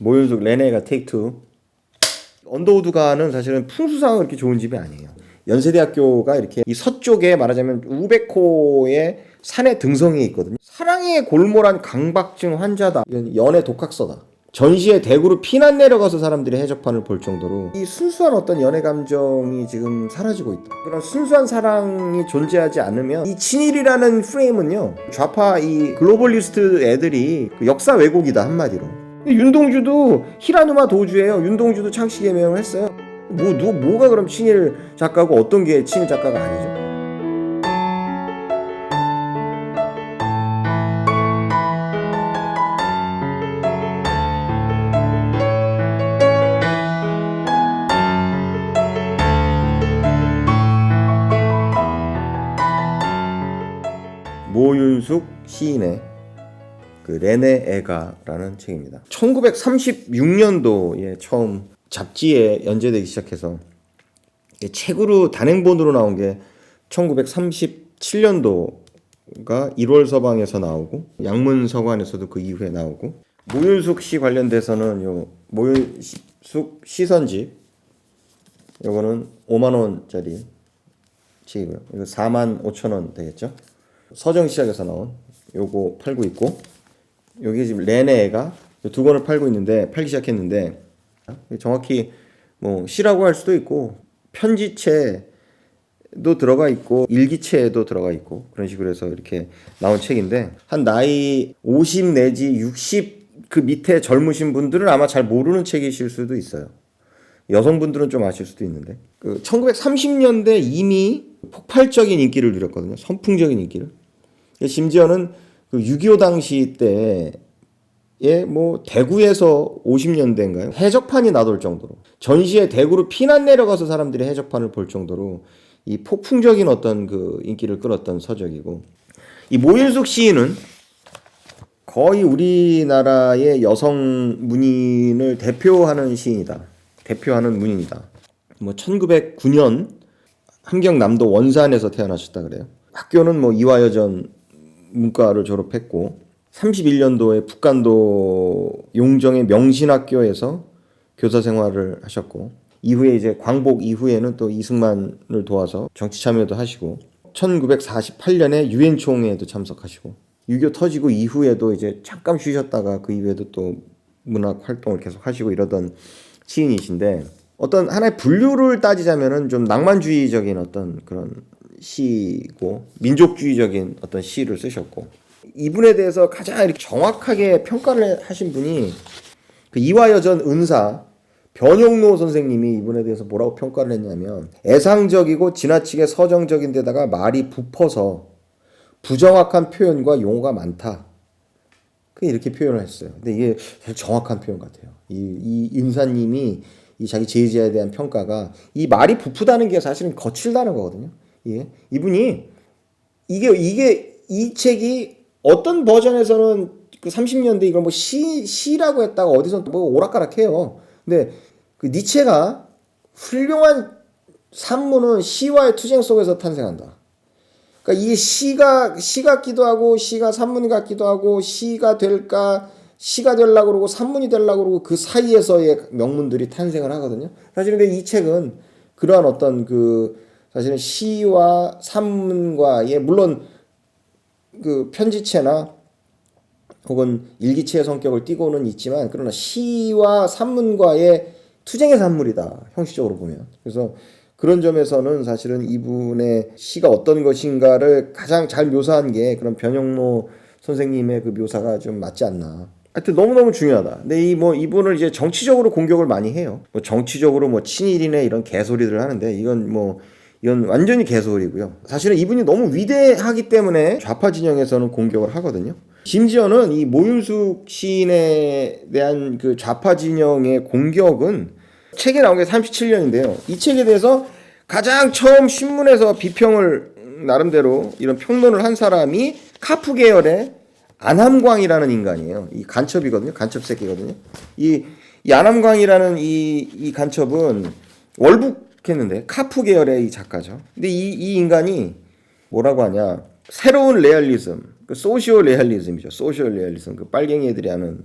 모윤숙 레네가 테이크 투. 언더우드가는 사실은 풍수상은 그렇게 좋은 집이 아니에요. 연세대학교가 이렇게 이 서쪽에 말하자면 우베코의 산의 등성이에 있거든요. 사랑에 골몰한 강박증 환자다. 이건 연애 독학서다. 전시에 대구로 피난 내려가서 사람들이 해적판을 볼 정도로 이 순수한 어떤 연애 감정이 지금 사라지고 있다. 그런 순수한 사랑이 존재하지 않으면 이 친일이라는 프레임은요, 좌파 이 글로벌리스트 애들이 그 역사 왜곡이다 한마디로. 윤동주도 히라누마 도주예요. 윤동주도 창씨 개명을 했어요. 뭐가 그럼 친일 작가고 어떤 게 친일 작가가 아니죠? 모윤숙 시인의 그 레네 애가라는 책입니다. 1936년도에 처음 잡지에 연재되기 시작해서 책으로 단행본으로 나온 게 1937년도가 1월 서방에서 나오고 양문 서관에서도 그 이후에 나오고, 모윤숙 씨 관련돼서는 요 모윤숙 시선집, 요거는 5만 원짜리 책이고요. 이거 4만 5천 원 되겠죠. 서정시작에서 나온 요거 팔고 있고, 여기 지금 레네가 두 권을 팔기 시작했는데, 정확히 뭐 시라고 할 수도 있고 편지체도 들어가 있고 일기체도 들어가 있고 그런 식으로 해서 이렇게 나온 책인데, 한 나이 50 내지 60 그 밑에 젊으신 분들은 아마 잘 모르는 책이실 수도 있어요. 여성분들은 좀 아실 수도 있는데, 그 1930년대 이미 폭발적인 인기를 누렸거든요. 선풍적인 인기를. 심지어는 그 6.25 당시 때에 뭐 대구에서 50년대인가요? 해적판이 나돌 정도로, 전시에 대구로 피난 내려가서 사람들이 해적판을 볼 정도로 이 폭풍적인 어떤 그 인기를 끌었던 서적이고, 이 모윤숙 시인은 거의 우리나라의 여성 문인을 대표하는 시인이다. 대표하는 문인이다. 뭐 1909년 함경남도 원산에서 태어나셨다 그래요. 학교는 뭐 이화여전 문과를 졸업했고 31년도에 북간도 용정의 명신학교에서 교사 생활을 하셨고, 이후에 이제 광복 이후에는 또 이승만을 도와서 정치 참여도 하시고, 1948년에 유엔 총회에도 참석하시고, 6.25 터지고 이후에도 이제 잠깐 쉬셨다가 그 이후에도 또 문학 활동을 계속 하시고 이러던 시인이신데, 어떤 하나의 분류를 따지자면은 좀 낭만주의적인 어떤 그런 시고 민족주의적인 어떤 시를 쓰셨고, 이분에 대해서 가장 이렇게 정확하게 평가를 하신 분이 그 이화여전 은사 변용로 선생님이 이분에 대해서 뭐라고 평가를 했냐면, 애상적이고 지나치게 서정적인 데다가 말이 부퍼서 부정확한 표현과 용어가 많다. 이렇게 표현을 했어요. 근데 이게 사실 정확한 표현 같아요. 이 은사님이 이 자기 제자에 대한 평가가, 이 말이 부푸다는 게 사실은 거칠다는 거거든요. 예. 이분이 이 책이 어떤 버전에서는 그 30년대 이걸 뭐 시라고 했다가 어디서 뭐 오락가락해요. 근데 그 니체가 훌륭한 산문은 시와의 투쟁 속에서 탄생한다. 그러니까 이게 시 같기도 하고 시가 산문 같기도 하고, 시가 될까 시가 되려고 그러고 산문이 되려고 그러고 그 사이에서의 명문들이 탄생을 하거든요. 사실 근데 이 책은 그러한 어떤 그 사실은 시와 산문과의, 물론 그 편지체나 혹은 일기체의 성격을 띠고는 있지만, 그러나 시와 산문과의 투쟁의 산물이다, 형식적으로 보면. 그래서 그런 점에서는 사실은 이분의 시가 어떤 것인가를 가장 잘 묘사한 게 그런 변영로 선생님의 그 묘사가 좀 맞지 않나. 하여튼 너무너무 중요하다. 근데 이분을 이제 정치적으로 공격을 많이 해요. 뭐 정치적으로 뭐 친일이네 이런 개소리들을 하는데, 이건 완전히 개소리고요. 사실은 이분이 너무 위대하기 때문에 좌파 진영에서는 공격을 하거든요. 심지어는 이 모윤숙 시인에 대한 그 좌파 진영의 공격은 책에 나온 게 37년인데요. 이 책에 대해서 가장 처음 신문에서 비평을 나름대로 이런 평론을 한 사람이 카프 계열의 안함광이라는 인간이에요. 이 간첩이거든요. 간첩 새끼거든요. 이 안함광이라는 이 간첩은 월북했는데 카프 계열의 이 작가죠. 근데 이 인간이 뭐라고 하냐? 새로운 레알리즘, 그 소시오 레알리즘이죠. 소시오 레알리즘, 그 빨갱이들이 하는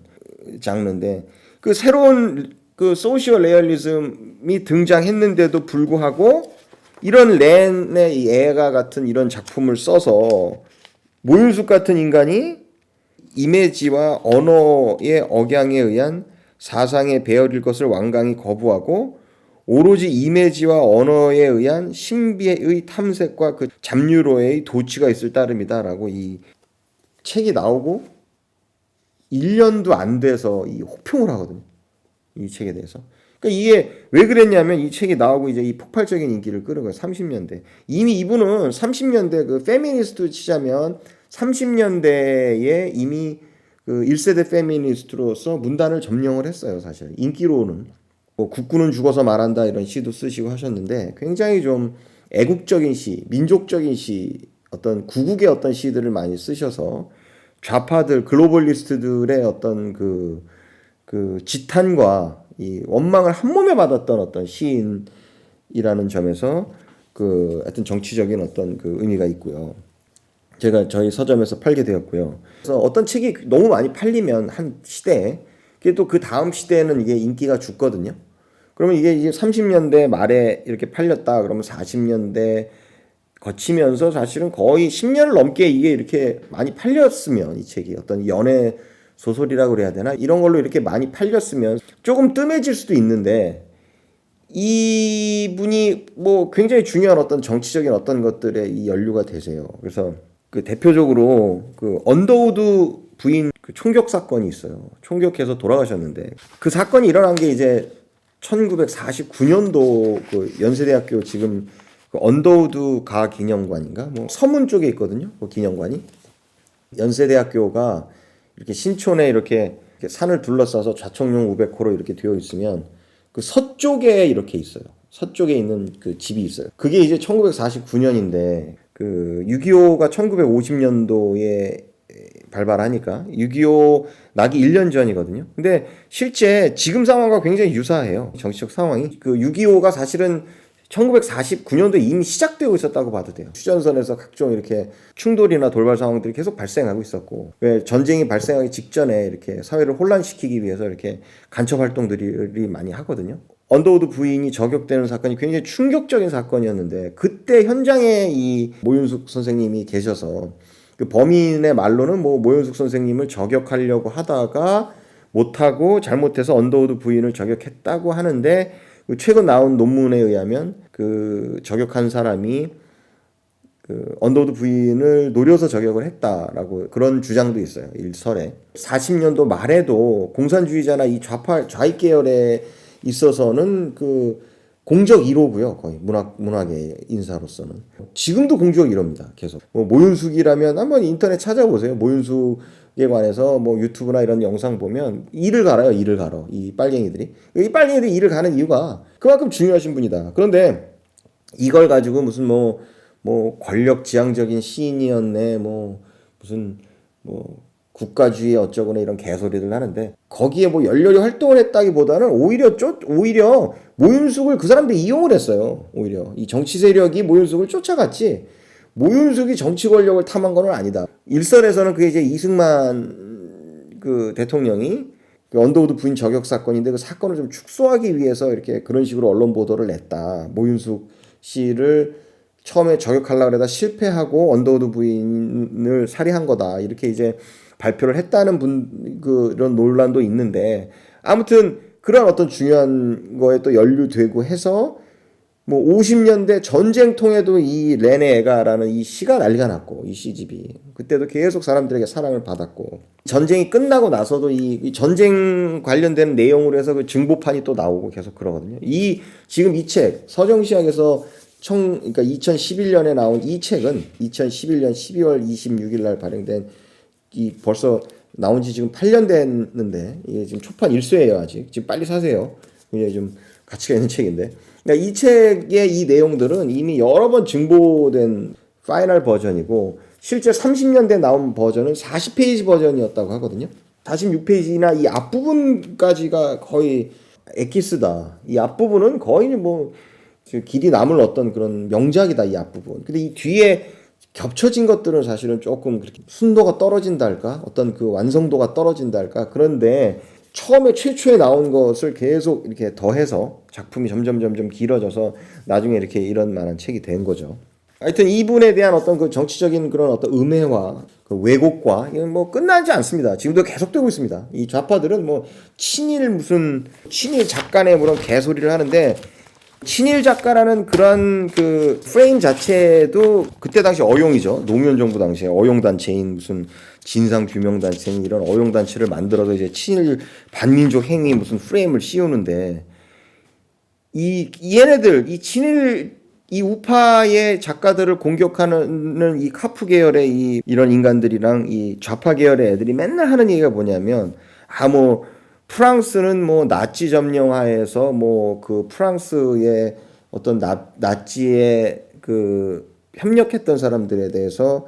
장르인데, 그 새로운 그 소셜 레얼리즘이 등장했는데도 불구하고 이런 렌의 이 애가 같은 이런 작품을 써서 모윤숙 같은 인간이 이미지와 언어의 억양에 의한 사상의 배열일 것을 완강히 거부하고 오로지 이미지와 언어에 의한 신비의 탐색과 그 잡유로의 도취가 있을 따름이다라고 이 책이 나오고 1년도 안 돼서 이 혹평을 하거든요. 이 책에 대해서. 그러니까 이게 왜 그랬냐면 이 책이 나오고 이제 이 폭발적인 인기를 끌은 거예요. 30년대. 이미 이분은 30년대 그 페미니스트 치자면 30년대에 이미 그 1세대 페미니스트로서 문단을 점령을 했어요, 사실. 인기로는. 뭐 국군은 죽어서 말한다 이런 시도 쓰시고 하셨는데 굉장히 좀 애국적인 시, 민족적인 시, 어떤 구국의 어떤 시들을 많이 쓰셔서 좌파들, 글로벌리스트들의 어떤 그 지탄과 이 원망을 한 몸에 받았던 어떤 시인이라는 점에서 그 하여튼 정치적인 어떤 그 의미가 있고요. 제가 저희 서점에서 팔게 되었고요. 그래서 어떤 책이 너무 많이 팔리면 한 시대에 또 그 다음 시대에는 이게 인기가 죽거든요. 그러면 이게 이제 30년대 말에 이렇게 팔렸다 그러면 40년대 거치면서 사실은 거의 10년을 넘게 이게 이렇게 많이 팔렸으면 이 책이 어떤 연애 소설이라고 그래야 되나? 이런 걸로 이렇게 많이 팔렸으면 조금 뜸해질 수도 있는데 이분이 뭐 굉장히 중요한 어떤 정치적인 어떤 것들에 이 연루가 되세요. 그래서 그 대표적으로 그 언더우드 부인 그 총격 사건이 있어요. 총격해서 돌아가셨는데 그 사건이 일어난 게 이제 1949년도 그 연세대학교 지금 그 언더우드 가 기념관인가 뭐 서문 쪽에 있거든요. 그 기념관이 연세대학교가 이렇게 신촌에 이렇게 산을 둘러싸서 좌청룡 우백호로 이렇게 되어 있으면 그 서쪽에 이렇게 있어요. 서쪽에 있는 그 집이 있어요. 그게 이제 1949년인데 그 6.25가 1950년도에 발발하니까 6.25 나기 1년 전이거든요. 근데 실제 지금 상황과 굉장히 유사해요. 정치적 상황이. 그 6.25가 사실은 1949년도에 이미 시작되고 있었다고 봐도 돼요. 휴전선에서 각종 이렇게 충돌이나 돌발 상황들이 계속 발생하고 있었고, 왜 전쟁이 발생하기 직전에 이렇게 사회를 혼란시키기 위해서 이렇게 간첩 활동들이 많이 하거든요. 언더우드 부인이 저격되는 사건이 굉장히 충격적인 사건이었는데 그때 현장에 이 모윤숙 선생님이 계셔서 그 범인의 말로는 뭐 모윤숙 선생님을 저격하려고 하다가 못하고 잘못해서 언더우드 부인을 저격했다고 하는데 최근 나온 논문에 의하면 그 저격한 사람이 그 언더우드 부인을 노려서 저격을 했다라고 그런 주장도 있어요. 일설에. 40년도 말에도 공산주의자나 이 좌익 계열에 있어서는 그 공적 1호고요. 거의 문학의 인사로서는. 지금도 공적 1호입니다. 계속. 뭐 모윤숙이라면 한번 인터넷 찾아보세요. 모윤숙에 관해서 뭐 유튜브나 이런 영상 보면 이를 갈아요. 이를 갈어. 이 빨갱이들이. 이 빨갱이들이 이를 가는 이유가 그만큼 중요하신 분이다. 그런데 이걸 가지고 무슨 뭐 권력 지향적인 시인이었네. 뭐 무슨 뭐 국가주의 어쩌거나 이런 개소리를 하는데 거기에 뭐 열렬히 활동을 했다기보다는 오히려 모윤숙을 그 사람들이 이용을 했어요. 오히려 이 정치 세력이 모윤숙을 쫓아갔지 모윤숙이 정치 권력을 탐한 건 아니다. 일선에서는 그게 이제 이승만 그 대통령이 그 언더우드 부인 저격 사건인데 그 사건을 좀 축소하기 위해서 이렇게 그런 식으로 언론 보도를 냈다. 모윤숙 씨를 처음에 저격하려고 하다 실패하고 언더우드 부인을 살해한 거다. 이렇게 이제 발표를 했다는 그런 논란도 있는데 아무튼 그런 어떤 중요한 거에 또 연루되고 해서 뭐 50년대 전쟁통에도 이 레네 에가라는 이 시가 난리가 났고 이 시집이 그때도 계속 사람들에게 사랑을 받았고 전쟁이 끝나고 나서도 이 전쟁 관련된 내용으로 해서 그 증보판이 또 나오고 계속 그러거든요. 지금 이 책 서정시학에서 그러니까 2011년에 나온 이 책은 2011년 12월 26일 날 발행된 이 벌써 나온 지 지금 8년 됐는데 이게 지금 초판 1쇄예요. 아직 지금 빨리 사세요. 굉장히 좀 가치가 있는 책인데 그러니까 이 책의 이 내용들은 이미 여러 번 증보된 파이널 버전이고 실제 30년대 나온 버전은 40페이지 버전이었다고 하거든요. 46페이지나 이 앞부분까지가 거의 엑기스다. 이 앞부분은 거의 뭐 길이 남을 어떤 그런 명작이다. 이 앞부분. 근데 이 뒤에 겹쳐진 것들은 사실은 조금 그렇게 순도가 떨어진다 할까? 어떤 그 완성도가 떨어진다 할까? 그런데 처음에 최초에 나온 것을 계속 이렇게 더해서 작품이 점점 길어져서 나중에 이렇게 이런 만한 책이 된 거죠. 하여튼 이분에 대한 어떤 그 정치적인 그런 어떤 음해와 그 왜곡과 이건 뭐 끝나지 않습니다. 지금도 계속되고 있습니다. 이 좌파들은 뭐 친일 작가네 그런 개소리를 하는데, 친일 작가라는 그런 그 프레임 자체도 그때 당시 어용이죠. 노무현 정부 당시에 어용 단체인 무슨 진상 규명 단체인 이런 어용 단체를 만들어서 이제 친일 반민족 행위 무슨 프레임을 씌우는데, 얘네들 이 친일 이 우파의 작가들을 공격하는 이 카프 계열의 이런 인간들이랑 이 좌파 계열의 애들이 맨날 하는 얘기가 뭐냐면, 뭐 프랑스는 뭐 나치 점령하에서 뭐 그 프랑스의 어떤 나치에 그 협력했던 사람들에 대해서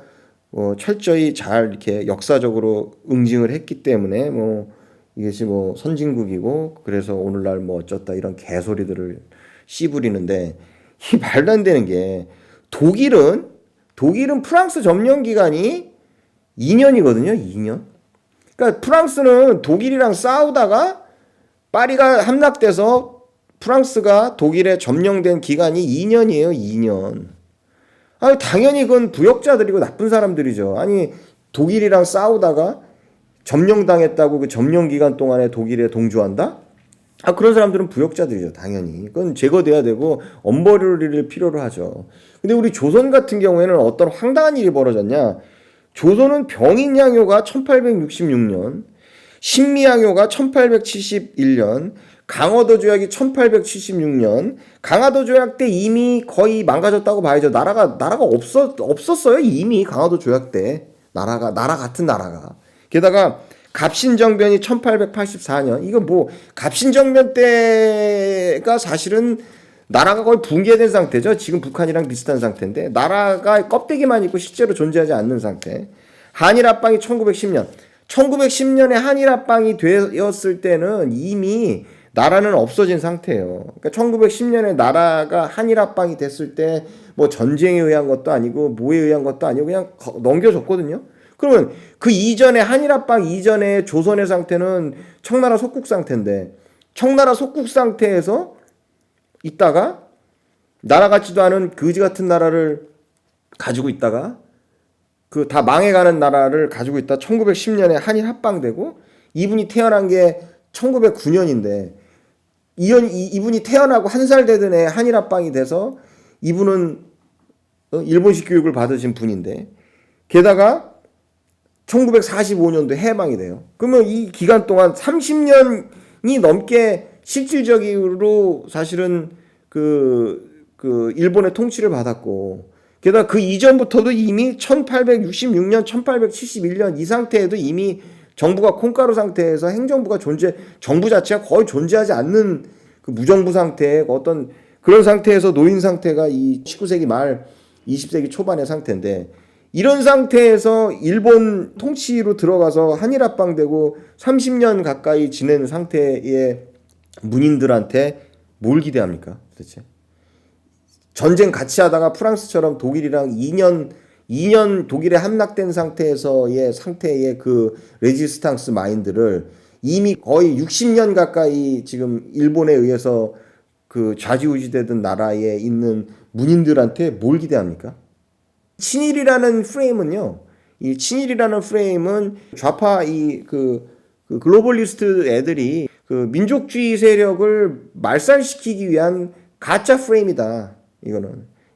뭐 철저히 잘 이렇게 역사적으로 응징을 했기 때문에 뭐 이것이 뭐 선진국이고 그래서 오늘날 뭐 어쩌다 이런 개소리들을 씨부리는데, 이 말도 안 되는 게, 독일은 프랑스 점령 기간이 2년이거든요. 2년. 그러니까 프랑스는 독일이랑 싸우다가 파리가 함락돼서 프랑스가 독일에 점령된 기간이 2년이에요. 2년. 아니 당연히 그건 부역자들이고 나쁜 사람들이죠. 아니 독일이랑 싸우다가 점령당했다고 그 점령 기간 동안에 독일에 동조한다? 그런 사람들은 부역자들이죠. 당연히. 그건 제거돼야 되고 엄벌을 필요로 하죠. 근데 우리 조선 같은 경우에는 어떤 황당한 일이 벌어졌냐? 조선은 병인양요가 1866년, 신미양요가 1871년, 강화도 조약이 1876년, 강화도 조약 때 이미 거의 망가졌다고 봐야죠. 나라가 없었어요. 이미 강화도 조약 때. 나라 같은 나라가. 게다가 갑신정변이 1884년. 이거 뭐 갑신정변 때가 사실은 나라가 거의 붕괴된 상태죠. 지금 북한이랑 비슷한 상태인데 나라가 껍데기만 있고 실제로 존재하지 않는 상태. 한일합방이 1910년. 1910년에 한일합방이 되었을 때는 이미 나라는 없어진 상태예요. 그러니까 1910년에 나라가 한일합방이 됐을 때 뭐 전쟁에 의한 것도 아니고 뭐에 의한 것도 아니고 그냥 넘겨줬거든요. 그러면 그 이전에 한일합방 이전에 조선의 상태는 청나라 속국 상태인데, 청나라 속국 상태에서 있다가 나라 같지도 않은 거지 같은 나라를 가지고 있다가 그 다 망해가는 나라를 가지고 있다 1910년에 한일 합방되고, 이분이 태어난 게 1909년인데 이분이 태어나고 한 살 되던 애 한일 합방이 돼서 이분은 일본식 교육을 받으신 분인데, 게다가 1945년도 해방이 돼요. 그러면 이 기간 동안 30년이 넘게 실질적으로 사실은 그 일본의 통치를 받았고, 게다가 그 이전부터도 이미 1866년, 1871년 이 상태에도 이미 정부가 콩가루 상태에서 행정부가 정부 자체가 거의 존재하지 않는 그 무정부 상태의 어떤 그런 상태에서 노인 상태가 이 19세기 말 20세기 초반의 상태인데, 이런 상태에서 일본 통치로 들어가서 한일합방되고 30년 가까이 지낸 상태의 문인들한테 뭘 기대합니까? 도대체 전쟁 같이 하다가 프랑스처럼 독일이랑 2년 독일에 함락된 상태의 그 레지스탕스 마인드를 이미 거의 60년 가까이 지금 일본에 의해서 그 좌지우지되던 나라에 있는 문인들한테 뭘 기대합니까? 친일이라는 프레임은요. 이 친일이라는 프레임은 좌파 그 글로벌리스트 애들이 그 민족주의 세력을 말살시키기 위한 가짜 프레임이다.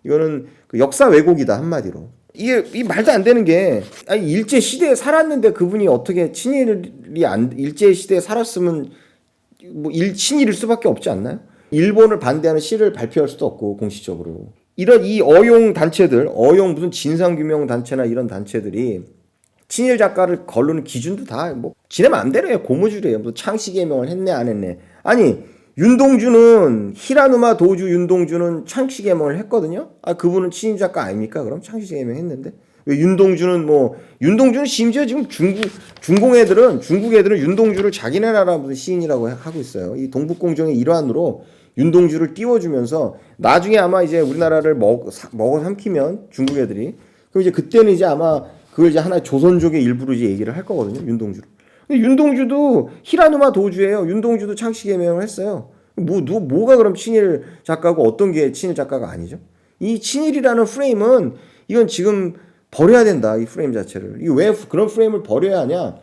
이거는 그 역사 왜곡이다, 한마디로. 이 말도 안 되는 게, 일제 시대에 살았는데 그분이 어떻게 일제 시대에 살았으면 뭐 친일일 수밖에 없지 않나요? 일본을 반대하는 시를 발표할 수도 없고 공식적으로. 이런 이 어용 단체들, 무슨 진상규명 단체나 이런 단체들이 친일 작가를 거르는 기준도 다 뭐 지네 맘대로예요. 고무줄이에요. 뭐 창씨 개명을 했네 안 했네. 아니 히라누마 도주 윤동주는 창씨 개명을 했거든요. 그분은 친일 작가 아닙니까? 그럼 창씨 개명 했는데 왜 윤동주는 심지어 지금 중국 애들은 윤동주를 자기네 나라 무슨 시인이라고 하고 있어요. 이 동북공정의 일환으로 윤동주를 띄워주면서 나중에 아마 이제 우리나라를 먹어 삼키면 중국 애들이, 그럼 이제 그때는 이제 아마 그걸 이제 하나의 조선족의 일부로 이제 얘기를 할 거거든요. 윤동주를. 윤동주도 히라누마 도주예요. 윤동주도 창씨 개명을 했어요. 뭐가 그럼 친일 작가고 어떤 게 친일 작가가 아니죠? 이 친일이라는 프레임은 이건 지금 버려야 된다. 이 프레임 자체를. 이 왜 그런 프레임을 버려야 하냐?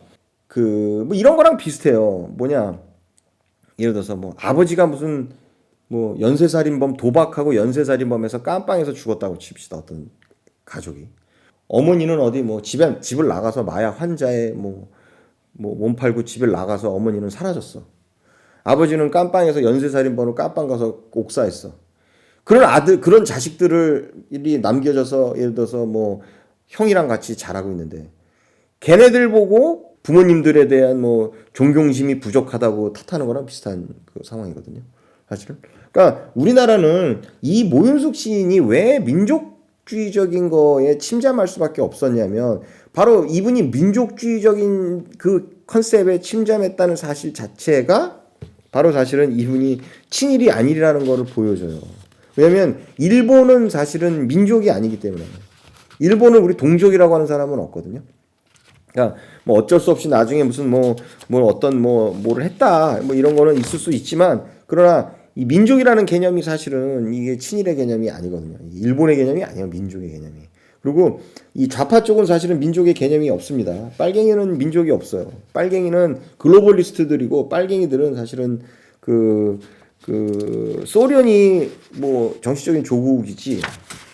뭐 이런 거랑 비슷해요. 뭐냐? 예를 들어서 뭐 아버지가 무슨 뭐 연쇄살인범 도박하고 연쇄살인범에서 깜빵에서 죽었다고 칩시다. 어떤 가족이. 어머니는 어디 뭐 집을 나가서 마약 환자의 몸 팔고 집을 나가서 어머니는 사라졌어. 아버지는 깜빵에서 연쇄살인범으로 깜빵 가서 옥사했어. 그런 자식들이 남겨져서 예를 들어서 뭐 형이랑 같이 자라고 있는데 걔네들 보고 부모님들에 대한 뭐 존경심이 부족하다고 탓하는 거랑 비슷한 그 상황이거든요. 사실은. 그러니까 우리나라는 이 모윤숙 시인이 왜 민족주의적인 거에 침잠할 수밖에 없었냐면 바로 이분이 민족주의적인 그 컨셉에 침잠했다는 사실 자체가 바로 사실은 이분이 친일이 아니라는 거를 보여줘요. 왜냐면 일본은 사실은 민족이 아니기 때문에. 일본은 우리 동족이라고 하는 사람은 없거든요. 그러니까 뭐 어쩔 수 없이 나중에 무슨 뭐를 했다 뭐 이런 거는 있을 수 있지만 그러나 이 민족이라는 개념이 사실은 이게 친일의 개념이 아니거든요. 일본의 개념이 아니에요. 민족의 개념이. 그리고 이 좌파 쪽은 사실은 민족의 개념이 없습니다. 빨갱이는 민족이 없어요. 빨갱이는 글로벌리스트들이고 빨갱이들은 사실은 소련이 뭐 정치적인 조국이지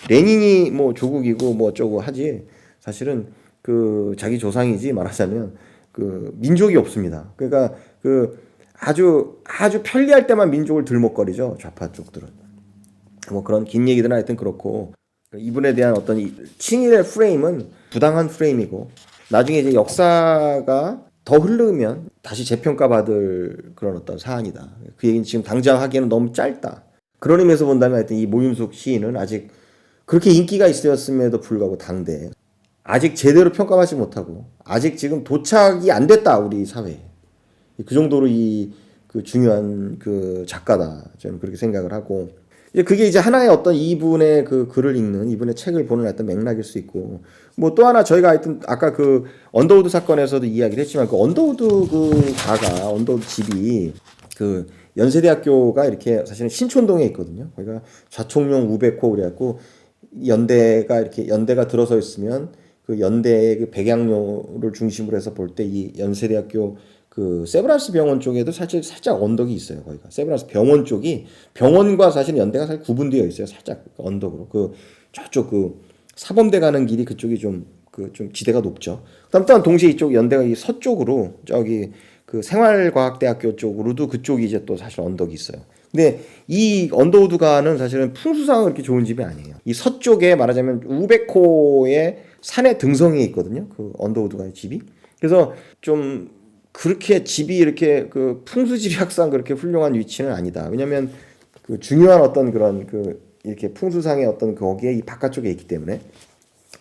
레닌이 뭐 조국이고 뭐 어쩌고 하지 사실은 자기 조상이지 말하자면 민족이 없습니다. 그러니까 아주 편리할 때만 민족을 들먹거리죠. 좌파 쪽들은. 뭐 그런 긴 얘기들은 하여튼 그렇고 이분에 대한 어떤 친일의 프레임은 부당한 프레임이고 나중에 이제 역사가 더 흐르면 다시 재평가받을 그런 어떤 사안이다. 그 얘기는 지금 당장 하기에는 너무 짧다. 그런 의미에서 본다면 하여튼 이 모윤숙 시인은 아직 그렇게 인기가 있었음에도 불구하고 당대에 아직 제대로 평가받지 못하고 아직 지금 도착이 안 됐다 우리 사회에. 그 정도로 그 중요한 그 작가다 저는 그렇게 생각을 하고 그게 이제 하나의 어떤 이분의 그 글을 읽는 이분의 책을 보는 어떤 맥락일 수 있고 뭐 또 하나 저희가 하여튼 아까 그 언더우드 사건에서도 이야기를 했지만 그 언더우드 언더우드 집이 그 연세대학교가 이렇게 사실은 신촌동에 있거든요. 거기가 좌총룡 우백호 그래갖고 연대가 들어서 있으면 그 연대의 그 백양로를 중심으로 해서 볼 때 이 연세대학교 그 세브란스 병원 쪽에도 살짝 언덕이 있어요. 거기가 세브란스 병원 쪽이 병원과 사실 연대가 사실 구분되어 있어요. 살짝 언덕으로 저쪽 사범대 가는 길이 그쪽이 좀 지대가 높죠. 그다음 또한 동시에 이쪽 연대가 이 서쪽으로 저기 그 생활과학대학교 쪽으로도 그쪽이 이제 또 사실 언덕이 있어요. 근데 이 언더우드가는 사실은 풍수상은 그렇게 좋은 집이 아니에요. 이 서쪽에 말하자면 우백호의 산의 등성이에 있거든요. 그 언더우드가의 집이. 그래서 좀 그렇게 집이 이렇게 그 풍수지리학상 그렇게 훌륭한 위치는 아니다. 왜냐면 그 중요한 어떤 그런 이렇게 풍수상의 어떤 거기에 이 바깥쪽에 있기 때문에.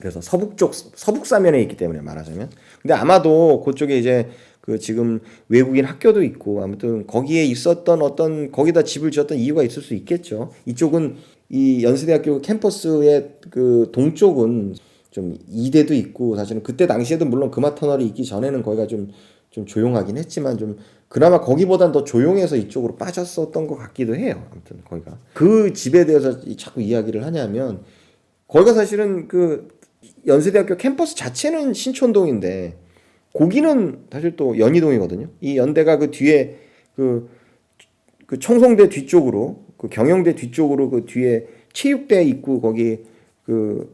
그래서 서북사면에 있기 때문에 말하자면. 근데 아마도 그쪽에 이제 그 지금 외국인 학교도 있고 아무튼 거기에 있었던 어떤 거기다 집을 지었던 이유가 있을 수 있겠죠. 이쪽은 이 연세대학교 캠퍼스의 그 동쪽은 좀 이대도 있고 사실은 그때 당시에도 물론 금화터널이 있기 전에는 거기가 좀 조용하긴 했지만 좀 그나마 거기보단 더 조용해서 이쪽으로 빠졌었던 것 같기도 해요. 아무튼 거기가 그 집에 대해서 자꾸 이야기를 하냐면 거기가 사실은 그 연세대학교 캠퍼스 자체는 신촌동인데 거기는 사실 또 연희동이거든요. 이 연대가 그 뒤에 그 청송대 뒤쪽으로 그 경영대 뒤쪽으로 그 뒤에 체육대 있고 거기 그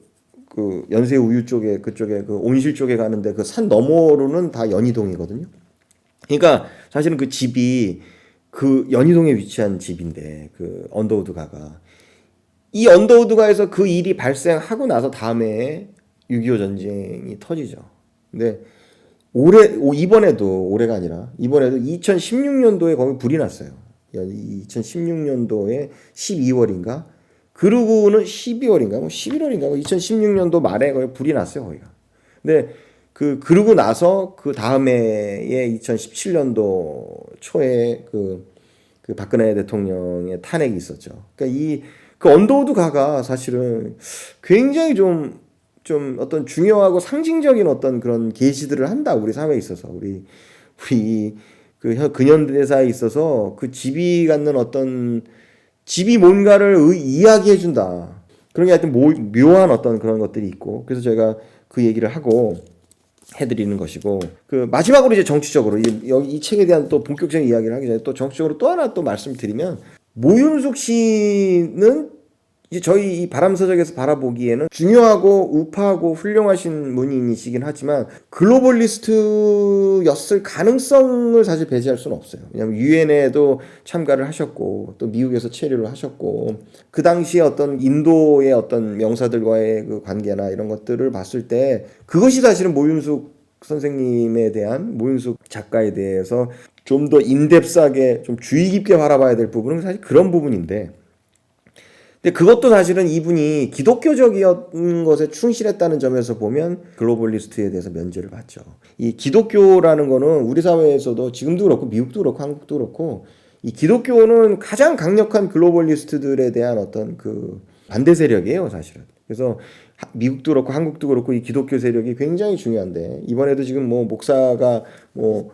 연세우유 쪽에 그쪽에 그 온실 쪽에 가는데 그 산 너머로는 다 연희동이거든요. 그러니까 사실은 그 집이 그 연희동에 위치한 집인데 그 언더우드가가 이 언더우드가에서 그 일이 발생하고 나서 다음에 6.25 전쟁이 터지죠. 근데 올해가 아니라 이번에도 2016년도에 거기 불이 났어요. 2016년도에 12월인가? 그러고는 12월인가? 11월인가? 2016년도 말에 거기 불이 났어요, 거기가. 근데 그러고 나서 그 다음해에 2017년도 초에 그 박근혜 대통령의 탄핵이 있었죠. 그러니까 그 언더우드 가가 사실은 굉장히 좀 어떤 중요하고 상징적인 어떤 그런 계시들을 한다 우리 사회에 있어서 우리 우리 그 근현대사에 있어서 그 집이 갖는 어떤 집이 뭔가를 이야기해 준다. 그런 게 하여튼 묘한 어떤 그런 것들이 있고 그래서 제가 그 얘기를 하고 해드리는 것이고 그 마지막으로 이제 정치적으로 이 책에 대한 또 본격적인 이야기를 하기 전에 또 정치적으로 또 하나 또 말씀드리면 모윤숙 씨는 이제 저희 이 바람서적에서 바라보기에는 중요하고 우파하고 훌륭하신 문인이시긴 하지만 글로벌리스트였을 가능성을 사실 배제할 수는 없어요. 왜냐하면 유엔에도 참가를 하셨고 또 미국에서 체류를 하셨고 그 당시에 어떤 인도의 어떤 명사들과의 그 관계나 이런 것들을 봤을 때 그것이 사실은 모윤숙 선생님에 대한 모윤숙 작가에 대해서 좀 더 인덱스하게 좀 주의 깊게 바라봐야 될 부분은 사실 그런 부분인데 근데 그것도 사실은 이분이 기독교적인 것에 충실했다는 점에서 보면 글로벌리스트에 대해서 면제를 받죠. 이 기독교라는 거는 우리 사회에서도 지금도 그렇고 미국도 그렇고 한국도 그렇고 이 기독교는 가장 강력한 글로벌리스트들에 대한 어떤 그 반대 세력이에요, 사실은. 그래서 미국도 그렇고 한국도 그렇고 이 기독교 세력이 굉장히 중요한데 이번에도 지금 뭐 목사가 뭐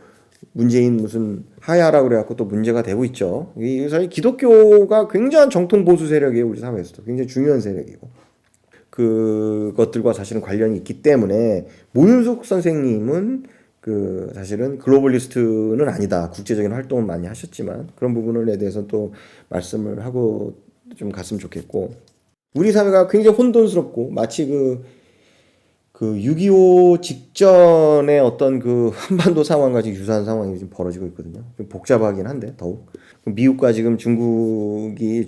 문재인 무슨 하야라고 그래갖고 또 문제가 되고 있죠. 이 사실 기독교가 굉장한 정통 보수 세력이에요. 우리 사회에서도 굉장히 중요한 세력이고 그것들과 사실은 관련이 있기 때문에 모윤숙 선생님은 그 사실은 글로벌리스트는 아니다. 국제적인 활동을 많이 하셨지만 그런 부분에 대해서 또 말씀을 하고 좀 갔으면 좋겠고 우리 사회가 굉장히 혼돈스럽고 마치 그 6.25 직전의 어떤 그 한반도 상황과 지금 유사한 상황이 지금 벌어지고 있거든요. 좀 복잡하긴 한데 더욱 미국과 지금 중공이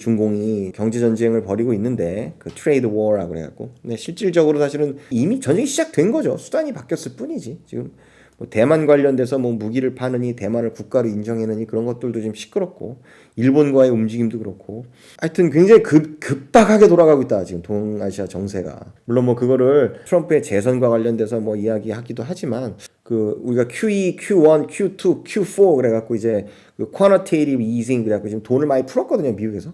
경제 전쟁을 벌이고 있는데 그 트레이드 워라고 그래갖고 근데 실질적으로 사실은 이미 전쟁이 시작된 거죠. 수단이 바뀌었을 뿐이지 지금 뭐 대만 관련돼서 뭐 무기를 파느니 대만을 국가로 인정했느니 그런 것들도 지금 시끄럽고 일본과의 움직임도 그렇고 하여튼 굉장히 급박하게 돌아가고 있다 지금 동아시아 정세가 물론 뭐 그거를 트럼프의 재선과 관련돼서 뭐 이야기하기도 하지만 그 우리가 QE, Q1, Q2, Q4 그래갖고 이제 그 quantitative easing 그래갖고 지금 돈을 많이 풀었거든요 미국에서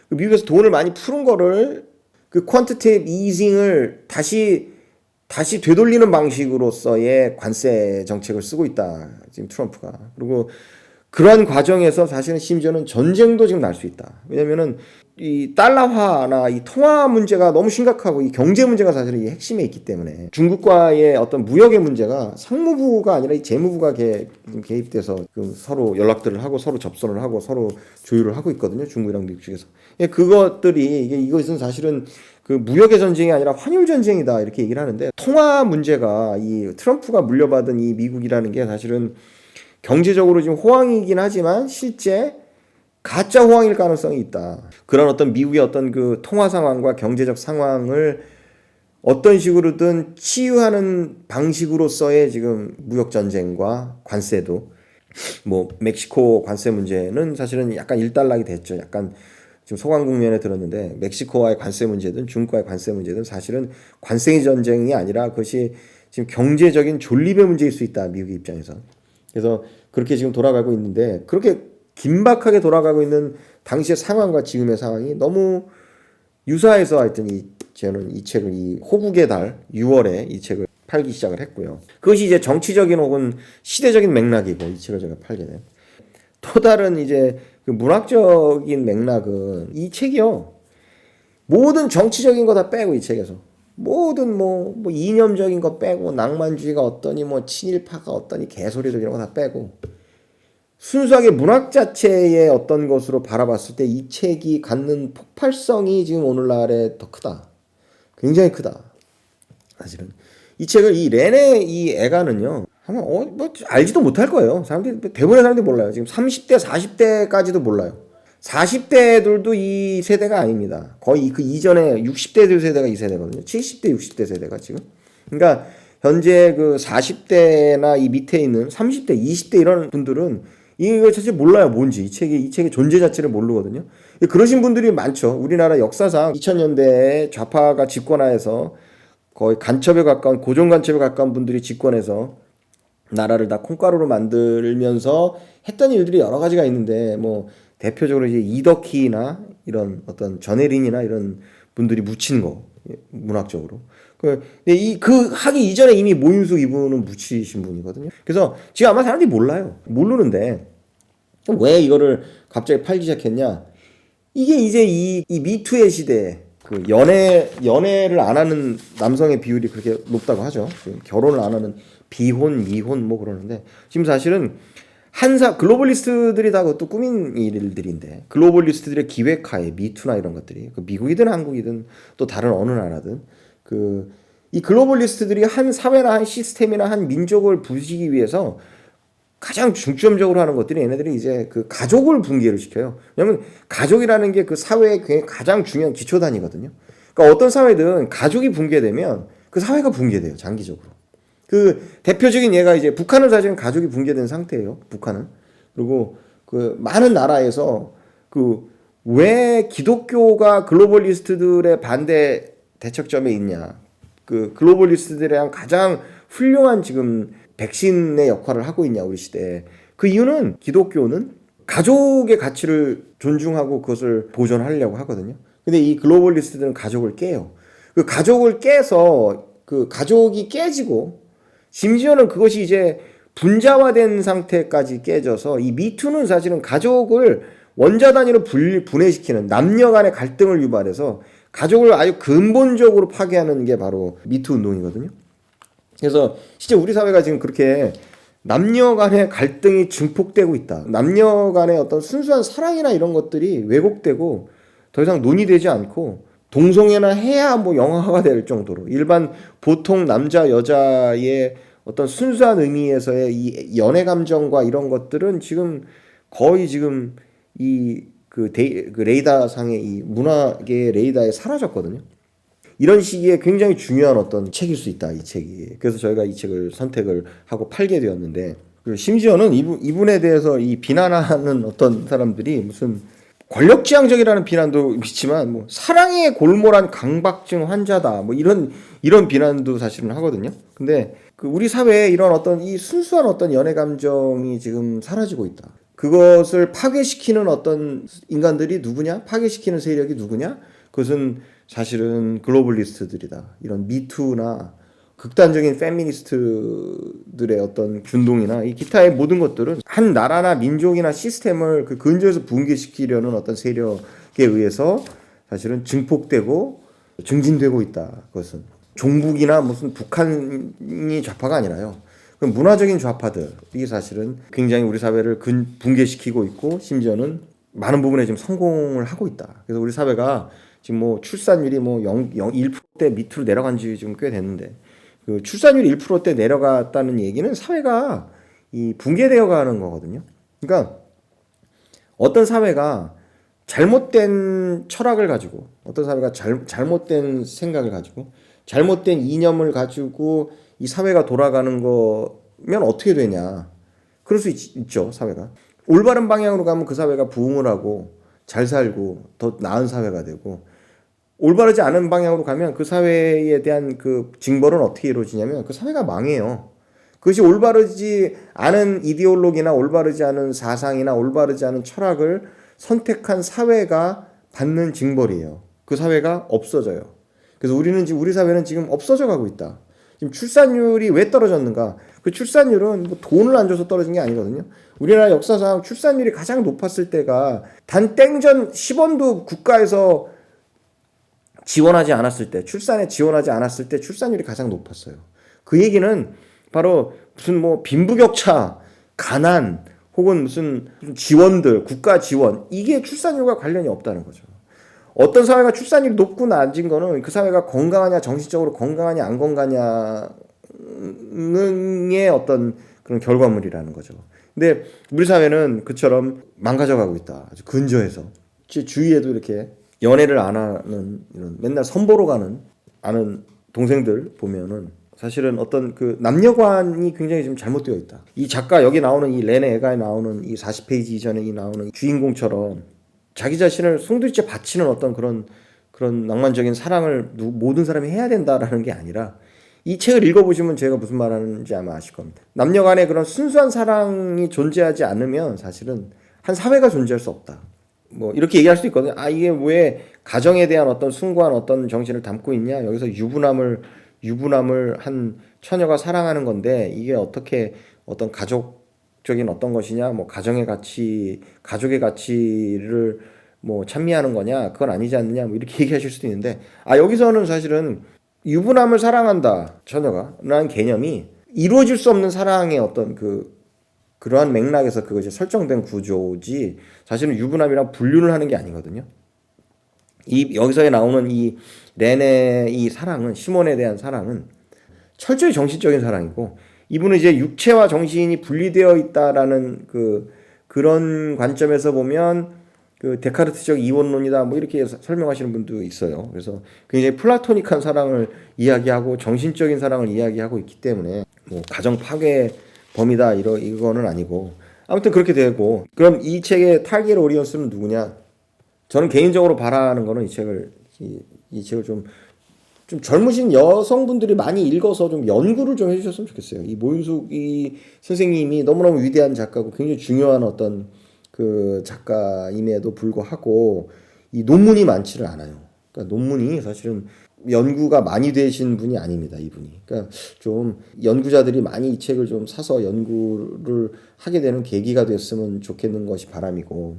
그 미국에서 돈을 많이 푸는 거를 그 quantitative easing을 다시 되돌리는 방식으로서의 관세 정책을 쓰고 있다. 지금 트럼프가. 그리고 그러한 과정에서 사실은 심지어는 전쟁도 지금 날 수 있다. 왜냐면은 이 달러화나 이 통화 문제가 너무 심각하고 이 경제 문제가 사실은 이 핵심에 있기 때문에 중국과의 어떤 무역의 문제가 상무부가 아니라 이 재무부가 개입돼서 서로 연락들을 하고 서로 접선을 하고 서로 조율을 하고 있거든요. 중국이랑 미국 측에서. 그것들이 이것은 사실은 그 무역의 전쟁이 아니라 환율 전쟁이다 이렇게 얘기를 하는데 통화 문제가 이 트럼프가 물려받은 이 미국이라는 게 사실은 경제적으로 지금 호황이긴 하지만 실제 가짜 호황일 가능성이 있다. 그런 어떤 미국의 어떤 그 통화 상황과 경제적 상황을 어떤 식으로든 치유하는 방식으로서의 지금 무역 전쟁과 관세도 뭐 멕시코 관세 문제는 사실은 약간 일단락이 됐죠. 약간 지금 소강 국면에 들었는데 멕시코와의 관세 문제든 중국과의 관세 문제든 사실은 관세 전쟁이 아니라 그것이 지금 경제적인 존립의 문제일 수 있다. 미국의 입장에서. 그래서 그렇게 지금 돌아가고 있는데 그렇게 긴박하게 돌아가고 있는 당시의 상황과 지금의 상황이 너무 유사해서 하여튼 저는 이 책을 이 호국의 달 6월에 이 책을 팔기 시작을 했고요. 그것이 이제 정치적인 혹은 시대적인 맥락이고 이 책을 제가 팔게 된. 또 다른 이제 그 문학적인 맥락은 이 책이요. 모든 정치적인 거 다 빼고 이 책에서 모든 뭐 이념적인 거 빼고 낭만주의가 어떠니 뭐 친일파가 어떠니 개소리들 이런 거 다 빼고 순수하게 문학 자체의 어떤 것으로 바라봤을 때 이 책이 갖는 폭발성이 지금 오늘날에 더 크다. 굉장히 크다. 사실은 이 책을 이 렌의 이 애가는요. 아마 뭐 알지도 못할 거예요. 사람들이 대부분의 사람들이 몰라요. 지금 30대, 40대까지도 몰라요. 40대들도 이 세대가 아닙니다. 거의 그 이전에 60대들 세대가 이 세대거든요. 70대, 60대 세대가 지금. 그러니까 현재 그 40대나 이 밑에 있는 30대, 20대 이런 분들은 이거 사실 몰라요. 뭔지. 이 책의 존재 자체를 모르거든요. 그러신 분들이 많죠. 우리나라 역사상 2000년대에 좌파가 집권하여서 거의 간첩에 가까운, 고정 간첩에 가까운 분들이 집권해서 나라를 다 콩가루로 만들면서 했던 일들이 여러 가지가 있는데 뭐 대표적으로 이제 이덕희나 이런 어떤 전혜린이나 이런 분들이 묻힌 거 문학적으로 그 하기 이전에 이미 모윤숙 이분은 묻히신 분이거든요. 그래서 지금 아마 사람들이 몰라요. 모르는데 왜 이거를 갑자기 팔기 시작했냐? 이게 이제 이 미투의 시대에 그 연애를 안 하는 남성의 비율이 그렇게 높다고 하죠. 결혼을 안 하는 비혼, 미혼 뭐 그러는데 지금 사실은 글로벌리스트들이 다 그것도 꾸민 일들인데 글로벌리스트들의 기획하에 미투나 이런 것들이 그 미국이든 한국이든 또 다른 어느 나라든 이 글로벌리스트들이 한 사회나 한 시스템이나 한 민족을 부수기 위해서 가장 중점적으로 하는 것들이 얘네들이 이제 그 가족을 붕괴를 시켜요. 왜냐면 가족이라는 게 그 사회의 가장 중요한 기초단위거든요. 그러니까 어떤 사회든 가족이 붕괴되면 그 사회가 붕괴돼요. 장기적으로. 그 대표적인 예가 이제 북한은 사실은 가족이 붕괴된 상태예요. 북한은. 그리고 그 많은 나라에서 그 왜 기독교가 글로벌리스트들의 반대 대척점에 있냐. 그 글로벌리스트들에 대한 가장 훌륭한 지금 백신의 역할을 하고 있냐 우리 시대에. 그 이유는 기독교는 가족의 가치를 존중하고 그것을 보존하려고 하거든요. 근데 이 글로벌리스트들은 가족을 깨요. 그 가족을 깨서 그 가족이 깨지고 심지어는 그것이 이제 분자화된 상태까지 깨져서 이 미투는 사실은 가족을 원자 단위로 분해시키는 남녀 간의 갈등을 유발해서 가족을 아주 근본적으로 파괴하는 게 바로 미투 운동이거든요. 그래서 실제 우리 사회가 지금 그렇게 남녀 간의 갈등이 증폭되고 있다. 남녀 간의 어떤 순수한 사랑이나 이런 것들이 왜곡되고 더 이상 논의되지 않고 동성애나 해야 뭐 영화가 될 정도로 일반 보통 남자 여자의 어떤 순수한 의미에서의 이 연애 감정과 이런 것들은 지금 거의 지금 그 레이더상의 이 문화계의 레이더에 사라졌거든요. 이런 시기에 굉장히 중요한 어떤 책일 수 있다, 이 책이. 그래서 저희가 이 책을 선택을 하고 팔게 되었는데, 심지어는 이분에 대해서 이 비난하는 어떤 사람들이 무슨 권력지향적이라는 비난도 있지만, 뭐 사랑에 골몰한 강박증 환자다, 뭐 이런 비난도 사실은 하거든요. 근데 그 우리 사회에 이런 어떤 이 순수한 어떤 연애 감정이 지금 사라지고 있다. 그것을 파괴시키는 어떤 인간들이 누구냐? 파괴시키는 세력이 누구냐? 그것은 사실은 글로벌리스트들이다. 이런 미투나 극단적인 페미니스트들의 어떤 균동이나 이 기타의 모든 것들은 한 나라나 민족이나 시스템을 그 근저에서 붕괴시키려는 어떤 세력에 의해서 사실은 증폭되고 증진되고 있다. 그것은 종북이나 무슨 북한이 좌파가 아니라요. 그 문화적인 좌파들이 사실은 굉장히 우리 사회를 붕괴시키고 있고 심지어는 많은 부분에 지금 성공을 하고 있다. 그래서 우리 사회가 지금 뭐 출산율이 뭐 1%대 밑으로 내려간 지 좀 꽤 됐는데 그 출산율이 1%대 내려갔다는 얘기는 사회가 이 붕괴되어 가는 거거든요. 그러니까 어떤 사회가 잘못된 철학을 가지고 어떤 사회가 잘못된 생각을 가지고 잘못된 이념을 가지고 이 사회가 돌아가는 거면 어떻게 되냐. 그럴 수 있죠, 사회가. 올바른 방향으로 가면 그 사회가 부흥을 하고 잘 살고 더 나은 사회가 되고 올바르지 않은 방향으로 가면 그 사회에 대한 그 징벌은 어떻게 이루어지냐면 그 사회가 망해요. 그것이 올바르지 않은 이데올로기나 올바르지 않은 사상이나 올바르지 않은 철학을 선택한 사회가 받는 징벌이에요. 그 사회가 없어져요. 그래서 우리 사회는 지금 없어져 가고 있다. 지금 출산율이 왜 떨어졌는가? 그 출산율은 뭐 돈을 안 줘서 떨어진 게 아니거든요. 우리나라 역사상 출산율이 가장 높았을 때가 단 땡전 10원도 국가에서 지원하지 않았을 때, 출산에 지원하지 않았을 때 출산율이 가장 높았어요. 그 얘기는 바로 무슨 뭐 빈부격차, 가난, 혹은 무슨 지원들, 국가 지원, 이게 출산율과 관련이 없다는 거죠. 어떤 사회가 출산율이 높고 낮은 거는 그 사회가 건강하냐, 정신적으로 건강하냐, 안 건강하냐의 어떤 그런 결과물이라는 거죠. 근데 우리 사회는 그처럼 망가져가고 있다. 아주 근저에서. 제 주위에도 이렇게 연애를 안 하는 이런 맨날 선보러 가는 아는 동생들 보면은 사실은 어떤 그 남녀관이 굉장히 좀 잘못되어 있다. 이 작가 여기 나오는 이 렌의 애가에 나오는 이 40페이지 이전에 이 나오는 주인공처럼 자기 자신을 송두리째 바치는 어떤 그런 낭만적인 사랑을 모든 사람이 해야 된다라는 게 아니라 이 책을 읽어보시면 제가 무슨 말하는지 아마 아실 겁니다. 남녀 간의 그런 순수한 사랑이 존재하지 않으면 사실은 한 사회가 존재할 수 없다. 뭐 이렇게 얘기할 수 있거든요. 아, 이게 왜 가정에 대한 어떤 숭고한 어떤 정신을 담고 있냐? 여기서 유부남을 유부남을 한 처녀가 사랑하는 건데 이게 어떻게 어떤 가족적인 어떤 것이냐, 뭐 가정의 가치, 가족의 가치를 뭐 찬미하는 거냐, 그건 아니지 않느냐, 뭐 이렇게 얘기하실 수도 있는데, 여기서는 사실은 유부남을 사랑한다 처녀가 라는 개념이 이루어질 수 없는 사랑의 어떤 그러한 맥락에서 그것이 설정된 구조지, 사실은 유부남이랑 분류를 하는 게 아니거든요. 이 여기서 나오는 이 렌의 이 사랑은, 시몬에 대한 사랑은 철저히 정신적인 사랑이고, 이분은 이제 육체와 정신이 분리되어 있다라는 그런 관점에서 보면 데카르트적 이원론이다 뭐 이렇게 설명하시는 분도 있어요. 그래서 굉장히 플라토닉한 사랑을 이야기하고 정신적인 사랑을 이야기하고 있기 때문에 뭐 가정 파괴 범이다 이거는 아니고, 아무튼 그렇게 되고. 그럼 이 책의 탈기엘 오리언스는 누구냐? 저는 개인적으로 바라는 거는 이 책을 좀 젊으신 여성분들이 많이 읽어서 좀 연구를 좀 해주셨으면 좋겠어요. 이 모윤숙 이 선생님이 너무너무 위대한 작가고 굉장히 중요한 어떤 그 작가임에도 불구하고 이 논문이 많지를 않아요. 그러니까 논문이 사실은 연구가 많이 되신 분이 아닙니다, 이분이. 그러니까 좀 연구자들이 많이 이 책을 좀 사서 연구를 하게 되는 계기가 됐으면 좋겠는 것이 바람이고,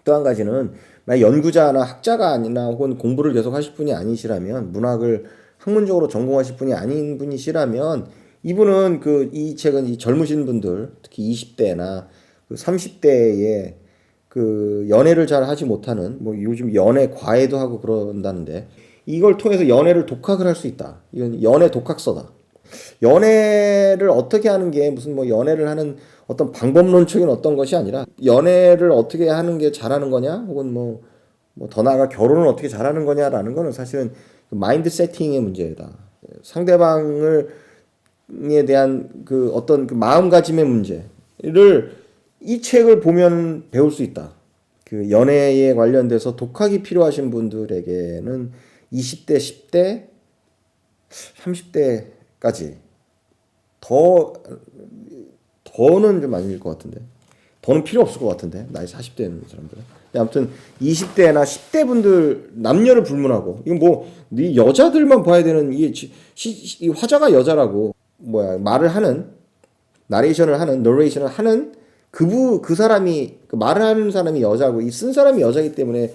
또 한 가지는 만약 연구자나 학자가 아니나 혹은 공부를 계속 하실 분이 아니시라면, 문학을 학문적으로 전공하실 분이 아닌 분이시라면, 이분은 이 책은 이 젊으신 분들, 특히 20대나 30대에 연애를 잘 하지 못하는, 뭐 요즘 연애 과외도 하고 그런다는데, 이걸 통해서 연애를 독학을 할 수 있다. 이건 연애 독학서다. 연애를 어떻게 하는 게 무슨 뭐 연애를 하는 어떤 방법론적인 어떤 것이 아니라, 연애를 어떻게 하는 게 잘하는 거냐, 혹은 뭐 더 나아가 결혼을 어떻게 잘하는 거냐라는 거는 사실은 마인드 세팅의 문제다. 상대방에 대한 어떤 마음가짐의 문제를 이 책을 보면 배울 수 있다. 연애에 관련돼서 독학이 필요하신 분들에게는 20대, 10대, 30대까지 더는 좀 아닐 것 같은데, 더는 필요 없을 것 같은데, 나이 40대는 사람들은. 아무튼 20대나 10대 분들, 남녀를 불문하고, 이건 뭐 네 여자들만 봐야 되는, 이 화자가 여자라고 말을 하는, 너레이션을 하는 그 사람이, 말을 하는 사람이 여자고 이 쓴 사람이 여자이기 때문에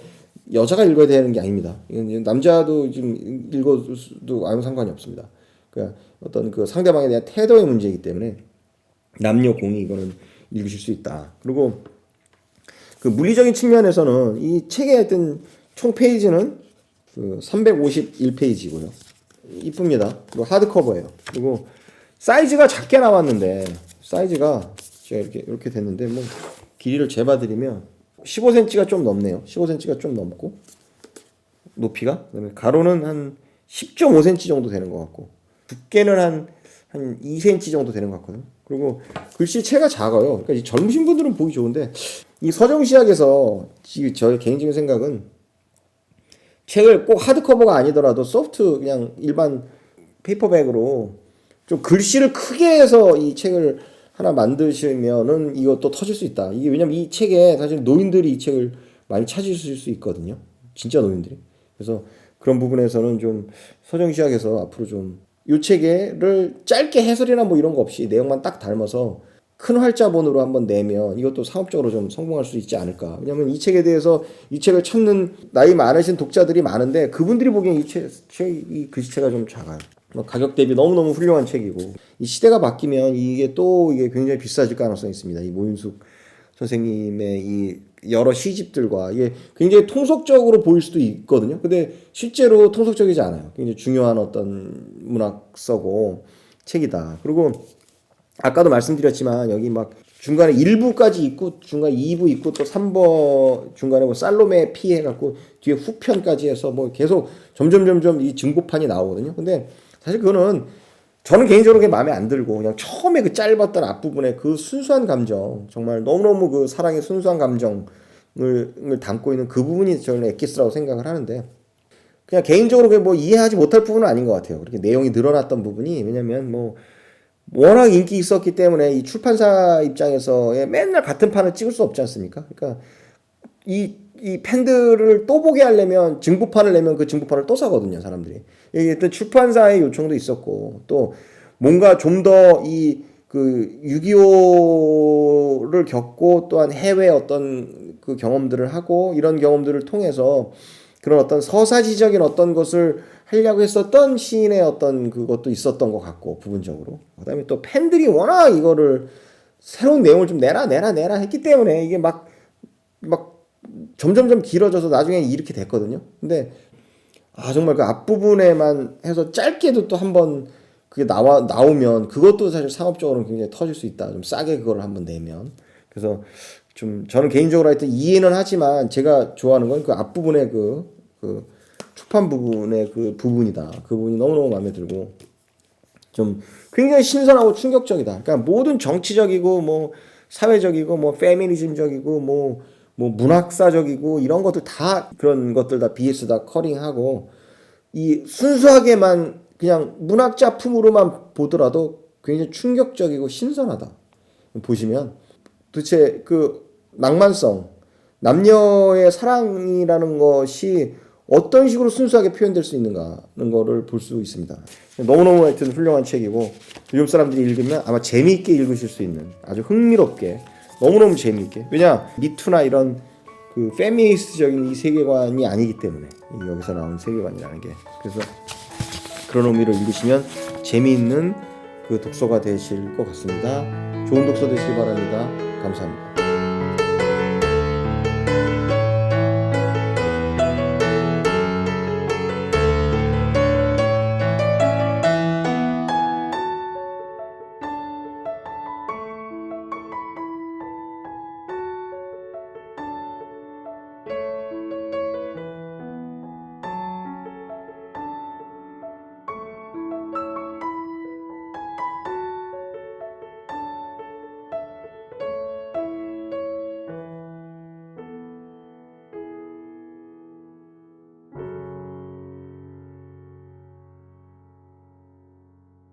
여자가 읽어야 되는 게 아닙니다. 이건 남자도 지금 읽어도 아무 상관이 없습니다. 그러니까 어떤 상대방에 대한 태도의 문제이기 때문에 남녀 공이 이거는 읽으실 수 있다. 그리고 물리적인 측면에서는 이 책의 하여튼 총 페이지는 351페이지고요. 이쁩니다. 그리고 하드커버예요. 그리고 사이즈가 작게 나왔는데, 사이즈가 제가 이렇게 됐는데, 뭐 길이를 재봐드리면 15cm가 좀 넘네요. 15cm가 좀 넘고, 높이가, 그다음에 가로는 한 10.5cm 정도 되는 것 같고, 두께는 한 2cm 정도 되는 것 같거든요. 그리고 글씨체가 작아요. 그러니까 이 젊으신 분들은 보기 좋은데, 이 서정시학에서 저의 개인적인 생각은 책을 꼭 하드커버가 아니더라도 소프트 그냥 일반 페이퍼백으로 좀 글씨를 크게 해서 이 책을 하나 만드시면은 이것도 터질 수 있다. 이게 왜냐면 이 책에 사실 노인들이 이 책을 많이 찾으실 수 있거든요. 진짜 노인들이. 그래서 그런 부분에서는 좀 서정시학에서 앞으로 좀 이 책을 짧게 해설이나 뭐 이런 거 없이 내용만 딱 담아서 큰 활자본으로 한번 내면 이것도 상업적으로 좀 성공할 수 있지 않을까. 왜냐면 이 책에 대해서, 이 책을 찾는 나이 많으신 독자들이 많은데, 그분들이 보기엔 이 글씨체가 좀 작아요. 가격 대비 너무너무 훌륭한 책이고, 이 시대가 바뀌면 이게 굉장히 비싸질 가능성이 있습니다. 이 모윤숙 선생님의 이 여러 시집들과 이게 굉장히 통속적으로 보일 수도 있거든요. 근데 실제로 통속적이지 않아요. 굉장히 중요한 어떤 문학서고 책이다. 그리고 아까도 말씀드렸지만 여기 막 중간에 1부까지 있고 중간에 2부 있고 또 3부 중간에 뭐 살로메 피해 갖고 뒤에 후편까지 해서 뭐 계속 점점 이 증보판이 나오거든요. 근데 사실 그거는 저는 개인적으로 그게 마음에 안 들고, 그냥 처음에 짧았던 앞부분에 순수한 감정, 정말 너무너무 사랑의 순수한 감정을 담고 있는 그 부분이 저는 엑기스라고 생각을 하는데, 그냥 개인적으로 그게 뭐 이해하지 못할 부분은 아닌 것 같아요. 그렇게 내용이 늘어났던 부분이. 왜냐면 뭐 워낙 인기 있었기 때문에 이 출판사 입장에서의 맨날 같은 판을 찍을 수 없지 않습니까? 그러니까 이 이 팬들을 또 보게 하려면 증부판을 내면 그 증부판을 또 사거든요, 사람들이. 이게 일단 출판사의 요청도 있었고, 또 뭔가 좀 더 이 그 6.25를 겪고 또한 해외 어떤 그 경험들을 하고 이런 경험들을 통해서 그런 어떤 서사지적인 어떤 것을 하려고 했었던 시인의 어떤 그것도 있었던 것 같고, 부분적으로. 그다음에 또 팬들이 워낙 이거를 새로운 내용을 좀 내라 했기 때문에 이게 막 점점점 길어져서 나중에 이렇게 됐거든요. 근데 정말 그 앞부분에만 해서 짧게도 또 한번 그게 나오면 그것도 사실 상업적으로는 굉장히 터질 수 있다. 좀 싸게 그걸 한번 내면. 그래서 좀 저는 개인적으로 하여튼 이해는 하지만 제가 좋아하는 건 그 앞부분의 그 초판 부분의 그 부분이다. 그 부분이 너무너무 마음에 들고 좀 굉장히 신선하고 충격적이다. 그러니까 모든 정치적이고 뭐 사회적이고 뭐 페미니즘적이고 뭐 문학사적이고 이런 것들 다 그런 것들 다 BS 다 커링하고 이 순수하게만 그냥 문학 작품으로만 보더라도 굉장히 충격적이고 신선하다. 보시면 도대체 그 낭만성, 남녀의 사랑이라는 것이 어떤 식으로 순수하게 표현될 수 있는가 하는 거를 볼 수 있습니다. 너무너무 하여튼 훌륭한 책이고 요즘 사람들이 읽으면 아마 재미있게 읽으실 수 있는 아주 흥미롭게 너무너무 재미있게 왜냐 미투나 이런 그 페미니스트적인 이 세계관이 아니기 때문에 여기서 나온 세계관이라는 게 그래서 그런 의미로 읽으시면 재미있는 그 독서가 되실 것 같습니다. 좋은 독서 되시기 바랍니다. 감사합니다.